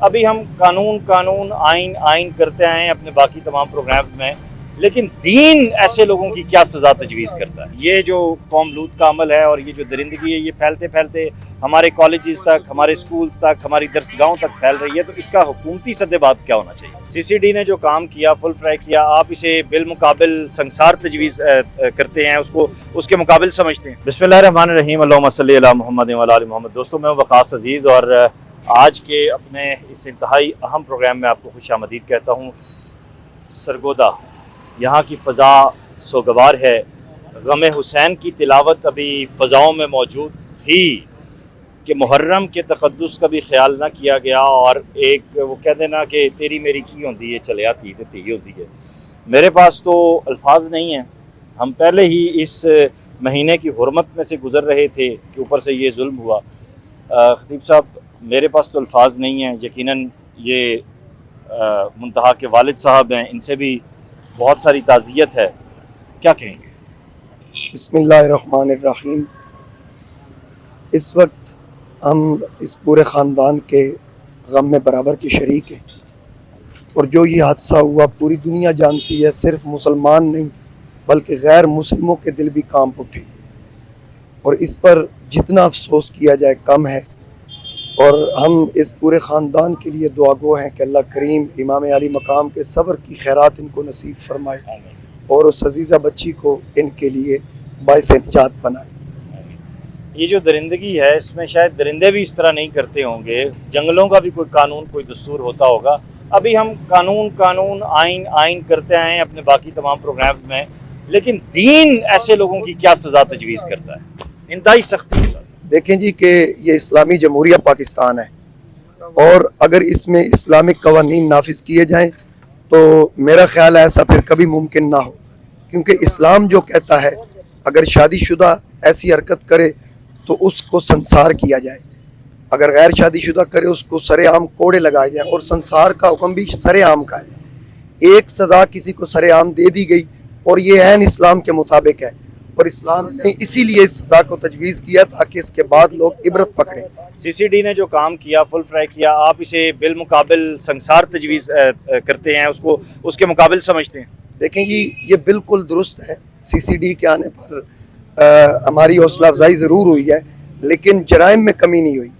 ابھی ہم قانون آئین کرتے آئے ہیں اپنے باقی تمام پروگرامز میں، لیکن دین ایسے لوگوں کی کیا سزا تجویز کرتا ہے؟ یہ جو قوم لوط کا عمل ہے اور یہ جو درندگی ہے، یہ پھیلتے پھیلتے ہمارے کالجز تک، ہمارے سکولز تک، ہماری درسگاہوں تک پھیل رہی ہے، تو اس کا حکومتی سدباب کیا ہونا چاہیے؟ سی سی ڈی نے جو کام کیا، فل فرائی کیا، آپ اسے بالمقابل سنسار تجویز کرتے ہیں، اس کے مقابل سمجھتے ہیں؟ بسم اللہ الرحمن الرحیم، اللہم صلی علی محمد و علی آل محمد۔ دوستوں، میں وقاص عزیز اور آج کے اپنے اس انتہائی اہم پروگرام میں آپ کو خوش آمدید کہتا ہوں۔ سرگودا، یہاں کی فضا سوگوار ہے۔ غم حسین کی تلاوت ابھی فضاؤں میں موجود تھی کہ محرم کے تقدس کا بھی خیال نہ کیا گیا، اور ایک وہ کہتے نا کہ تیری میری کی ہوتی ہے، چلے آتی ہے تی ہوتی ہے۔ میرے پاس تو الفاظ نہیں ہیں، ہم پہلے ہی اس مہینے کی حرمت میں سے گزر رہے تھے کہ اوپر سے یہ ظلم ہوا۔ خطیب صاحب، میرے پاس تو الفاظ نہیں ہیں، یقیناً یہ منتہا کے والد صاحب ہیں، ان سے بھی بہت ساری تعزیت ہے، کیا کہیں گے؟ بسم اللہ الرحمن الرحیم۔ اس وقت ہم اس پورے خاندان کے غم میں برابر کے شریک ہیں، اور جو یہ حادثہ ہوا پوری دنیا جانتی ہے، صرف مسلمان نہیں بلکہ غیر مسلموں کے دل بھی کانپ اٹھے، اور اس پر جتنا افسوس کیا جائے کم ہے۔ اور ہم اس پورے خاندان کے لیے دعا گو ہیں کہ اللہ کریم امام علی مقام کے صبر کی خیرات ان کو نصیب فرمائے، اور اس عزیزہ بچی کو ان کے لیے باعث نجات بنائے۔ یہ جو درندگی ہے، اس میں شاید درندے بھی اس طرح نہیں کرتے ہوں گے، جنگلوں کا بھی کوئی قانون، کوئی دستور ہوتا ہوگا۔ ابھی ہم قانون آئین کرتے آئے ہیں اپنے باقی تمام پروگرامز میں، لیکن دین ایسے لوگوں کی کیا سزا تجویز کرتا ہے انتہائی سختی کے ساتھ؟ دیکھیں جی کہ یہ اسلامی جمہوریہ پاکستان ہے، اور اگر اس میں اسلامک قوانین نافذ کیے جائیں تو میرا خیال ہے ایسا پھر کبھی ممکن نہ ہو، کیونکہ اسلام جو کہتا ہے اگر شادی شدہ ایسی حرکت کرے تو اس کو سنسار کیا جائے، اگر غیر شادی شدہ کرے اس کو سر عام کوڑے لگائے جائیں، اور سنسار کا حکم بھی سر عام کا ہے۔ ایک سزا کسی کو سر عام دے دی گئی، اور یہ عین اسلام کے مطابق ہے، اور اسلام نے اسی لیے اس سزا کو تجویز کیا تاکہ اس کے بعد لوگ عبرت پکڑیں۔ سی سی ڈی نے جو کام کیا، فل فرائی کیا، آپ اسے بالمقابل سنسار تجویز کرتے ہیں، اس کے مقابل سمجھتے ہیں؟ دیکھیں جی، یہ بالکل درست ہے، سی سی ڈی کے آنے پر ہماری حوصلہ افزائی ضرور ہوئی ہے، لیکن جرائم میں کمی نہیں ہوئی۔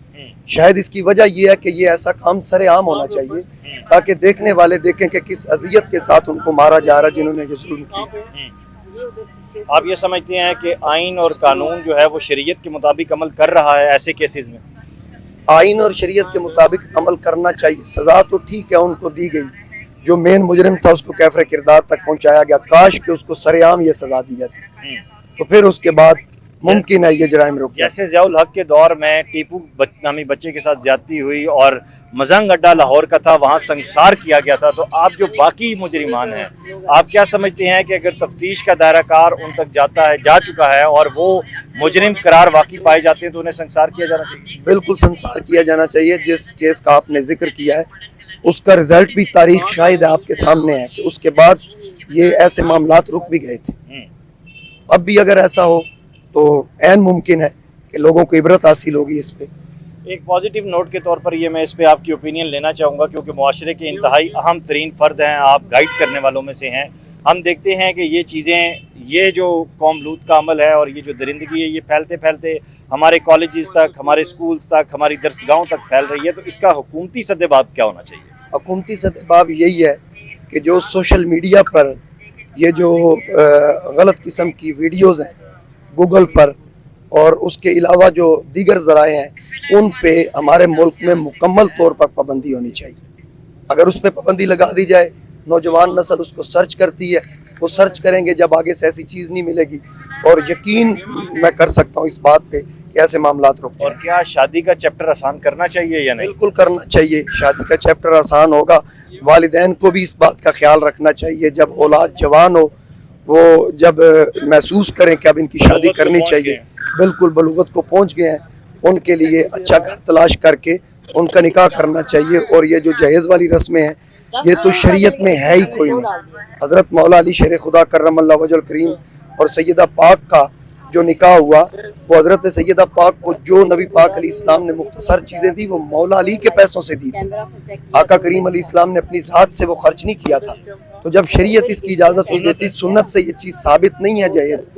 شاید اس کی وجہ یہ ہے کہ یہ ایسا کام سر عام ہونا چاہیے تاکہ دیکھنے والے دیکھیں کہ کس اذیت کے ساتھ ان کو مارا جا رہا ہے جنہوں نے یہ ظلم کیا۔ آپ یہ سمجھتے ہیں کہ آئین اور قانون جو ہے وہ شریعت کے مطابق عمل کر رہا ہے ایسے کیسز میں؟ آئین اور شریعت کے مطابق عمل کرنا چاہیے۔ سزا تو ٹھیک ہے ان کو دی گئی، جو مین مجرم تھا اس کو کیفر کردار تک پہنچایا گیا، کاش کہ اس کو سر عام یہ سزا دی جاتی، تو پھر اس کے بعد ممکن ہے یہ جرائم رک جائے۔ جیسے ضیاء الحق کے دور میں ٹیپو نامی بچے کے ساتھ زیادتی ہوئی اور مزنگ اڈا لاہور کا تھا، وہاں سنسار کیا گیا تھا، تو آپ جو باقی مجرمان ہیں، آپ کیا سمجھتے ہیں کہ اگر تفتیش کا دائرہ کار ان تک جا چکا ہے اور وہ مجرم قرار واقعی پائے جاتے ہیں تو انہیں سنسار کیا جانا چاہیے؟ بالکل سنسار کیا جانا چاہیے۔ جس کیس کا آپ نے ذکر کیا ہے اس کا رزلٹ بھی تاریخ شاہد ہے، آپ کے سامنے ہے کہ اس کے بعد یہ ایسے معاملات رک بھی گئے تھے۔ اب بھی اگر ایسا ہو تو عین ممکن ہے کہ لوگوں کو عبرت حاصل ہوگی اس پہ۔ ایک پازیٹیو نوٹ کے طور پر یہ میں اس پہ آپ کی اوپینین لینا چاہوں گا، کیونکہ معاشرے کے انتہائی اہم ترین فرد ہیں، آپ گائیڈ کرنے والوں میں سے ہیں۔ ہم دیکھتے ہیں کہ یہ چیزیں، یہ جو قوم لوط کا عمل ہے اور یہ جو درندگی ہے، یہ پھیلتے پھیلتے ہمارے کالجز تک، ہمارے سکولز تک، ہماری درسگاہوں تک پھیل رہی ہے، تو اس کا حکومتی سدباب کیا ہونا چاہیے؟ حکومتی سدباب یہی ہے کہ جو سوشل میڈیا پر یہ جو غلط قسم کی ویڈیوز ہیں گوگل پر، اور اس کے علاوہ جو دیگر ذرائع ہیں، ان پہ ہمارے ملک میں مکمل طور پر پابندی ہونی چاہیے۔ اگر اس پہ پابندی لگا دی جائے، نوجوان نسل اس کو سرچ کرتی ہے، وہ سرچ کریں گے، جب آگے سے ایسی چیز نہیں ملے گی، اور یقین میں کر سکتا ہوں اس بات پہ کہ ایسے معاملات رک جائیں۔ اور کیا شادی کا چیپٹر آسان کرنا چاہیے یا نہیں؟ بالکل کرنا چاہیے، شادی کا چیپٹر آسان ہوگا۔ والدین کو بھی اس بات کا خیال رکھنا چاہیے، جب اولاد جوان ہو، وہ جب محسوس کریں کہ اب ان کی شادی کرنی چاہیے، بالکل بلوغت کو پہنچ گئے ہیں، ان کے لیے اچھا گھر تلاش کر کے ان کا نکاح کرنا چاہیے۔ اور یہ جو جہیز والی رسمیں ہیں، یہ تو شریعت میں ہے ہی کوئی نہیں۔ حضرت مولا علی شیر خدا کرم اللہ وجہ الکریم اور سیدہ پاک کا جو نکاح ہوا وہ حضرت سیدہ پاک کو جو نبی پاک علیہ السلام نے مختصر چیزیں دی وہ مولا علی کے پیسوں سے دی تھی. آقا کریم علیہ السلام نے اپنی ذات سے وہ خرچ نہیں کیا تھا. تو جب شریعت اس کی اجازت نہیں دیتی, سنت سے یہ چیز ثابت نہیں ہے جائز,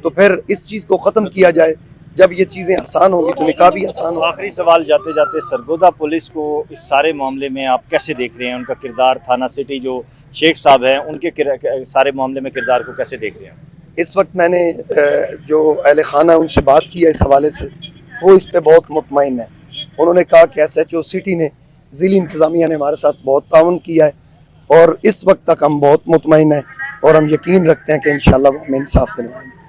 تو پھر اس چیز کو ختم کیا جائے. جب یہ چیزیں آسان ہوگی تو نکاح بھی آسان ہوگا. آخری سوال جاتے جاتے, سرگودا پولیس کو اس سارے معاملے میں آپ کیسے دیکھ رہے ہیں؟ ان کا کردار, تھانہ سٹی جو شیخ صاحب ہیں ان کے سارے معاملے میں کردار کو کیسے دیکھ رہے ہیں؟ اس وقت میں نے جو اہل خانہ ان سے بات کی ہے اس حوالے سے, وہ اس پہ بہت مطمئن ہے. انہوں نے کہا کہ ایس ایچ او سٹی نے, ضلعی انتظامیہ نے ہمارے ساتھ بہت تعاون کیا ہے اور اس وقت تک ہم بہت مطمئن ہیں اور ہم یقین رکھتے ہیں کہ انشاءاللہ وہ ہمیں انصاف دلوائیں گے.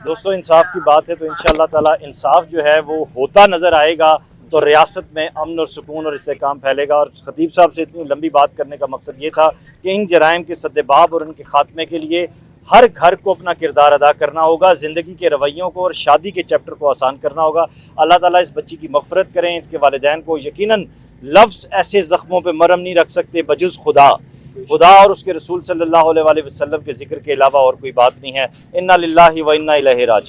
دوستو انصاف کی بات ہے تو انشاءاللہ تعالی انصاف جو ہے وہ ہوتا نظر آئے گا تو ریاست میں امن اور سکون اور استحکام پھیلے گا. اور خطیب صاحب سے اتنی لمبی بات کرنے کا مقصد یہ تھا کہ ان جرائم کے سدباب اور ان کے خاتمے کے لیے ہر گھر کو اپنا کردار ادا کرنا ہوگا, زندگی کے رویوں کو اور شادی کے چیپٹر کو آسان کرنا ہوگا. اللہ تعالیٰ اس بچی کی مغفرت کریں. اس کے والدین کو یقیناً لفظ ایسے زخموں پہ مرہم نہیں رکھ سکتے بجز خدا اور اس کے رسول صلی اللہ علیہ وسلم کے ذکر کے علاوہ اور کوئی بات نہیں ہے. انا للہ و انا الیہ راجعون.